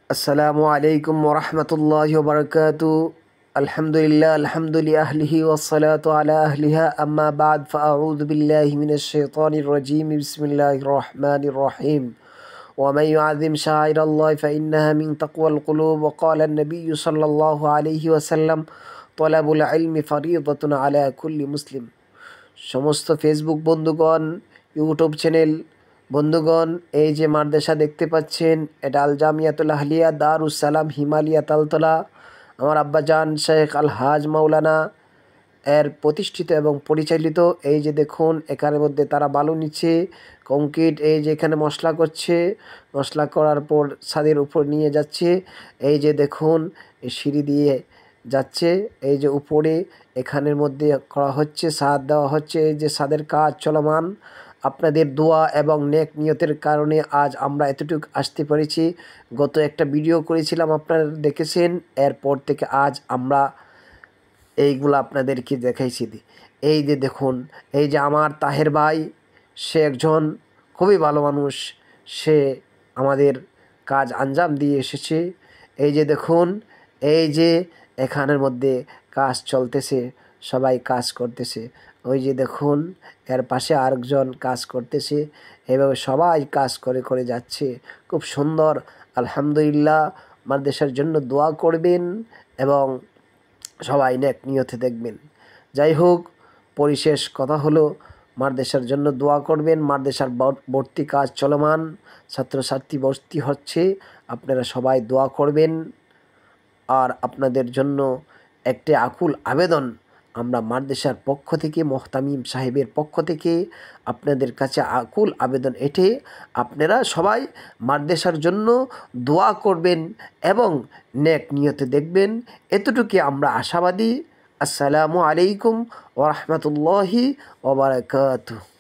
আসসালামু আলাইকুম ওরহমতুল্লাহি ওবরকাতু। আলহামদুলিল্লাহ আলহামদুলিল্লাহ আহলিহি ওয়াসসালাতু আলা আহলিহা আম্মা বাদ ফাআউযু বিল্লাহি মিনাশ শাইতানির রাজিম বিসমিল্লাহির রহমানির রহিম। ومن يعظم شعائر الله فإنها من تقوى القلوب وقال النبي صلى الله عليه وسلم طلب العلم فريضة على كل مسلم। সমস্ত ফেসবুক বন্ধুগণ, ইউটিউব চ্যানেল বন্ধুগণ, এই যে মাদ্রাসা দেখতে পাচ্ছেন, এটা আল জামিয়াতুল আহলিয়া দারুস সালাম হিমালয়া তালতলা। আমার আব্বাজান শেখ আলহাজ মাওলানা এর প্রতিষ্ঠিত এবং পরিচালিত। এই যে দেখুন, এখানের মধ্যে তারা বালু নিচ্ছে, কংক্রিট এই যে এখানে মশলা করছে, মশলা করার পর ছাদের উপর নিয়ে যাচ্ছে। এই যে দেখুন, এই সিঁড়ি দিয়ে যাচ্ছে, এই যে উপরে এখানের মধ্যে করা হচ্ছে, ছাদ দেওয়া হচ্ছে। এই যে ছাদের কাজ চলমান। আপনাদের দোয়া এবং নেক নিয়তের কারণে আজ আমরা এতটুকু আসতে পেরেছি। গত একটা ভিডিও করেছিলাম, আপনারা দেখেছেন। এরপর থেকে আজ আমরা এইগুলো আপনাদেরকে দেখাইছি। এই যে দেখুন, এই যে আমার তাহের ভাই, সে একজন খুবই ভালো মানুষ। সে আমাদের কাজ আঞ্জাম দিয়ে এসেছে। এই যে দেখুন, এই যে এখানের মধ্যে কাজ চলতেছে, সবাই কাজ করতেছে। ওই যে দেখুন, এর পাশে আরেকজন কাজ করতেছে। এভাবে সবাই কাজ করে করে যাচ্ছে, খুব সুন্দর। আলহামদুলিল্লাহ। মাদ্রাসার জন্য দোয়া করবেন এবং সবাই নেক নিয়তে দেখবেন। যাই হোক, পরিশেষ কথা হলো, মাদ্রাসার জন্য দোয়া করবেন। মাদ্রাসার ভর্তি কাজ চলমান, ছাত্রছাত্রী ভর্তি হচ্ছে, আপনারা সবাই দোয়া করবেন। আর আপনাদের জন্য একটি আকুল আবেদন, আমরা মাদ্রাসার পক্ষ থেকে, মোহতামিম সাহেবের পক্ষ থেকে আপনাদের কাছে আকুল আবেদন এটি, আপনারা সবাই মাদ্রাসার জন্য দোয়া করবেন এবং নেক নিয়তে দেখবেন। এতটুকু আমরা আশাবাদী। আসসালামু আলাইকুম ওয়া রাহমাতুল্লাহি ওয়া বারাকাতুহু।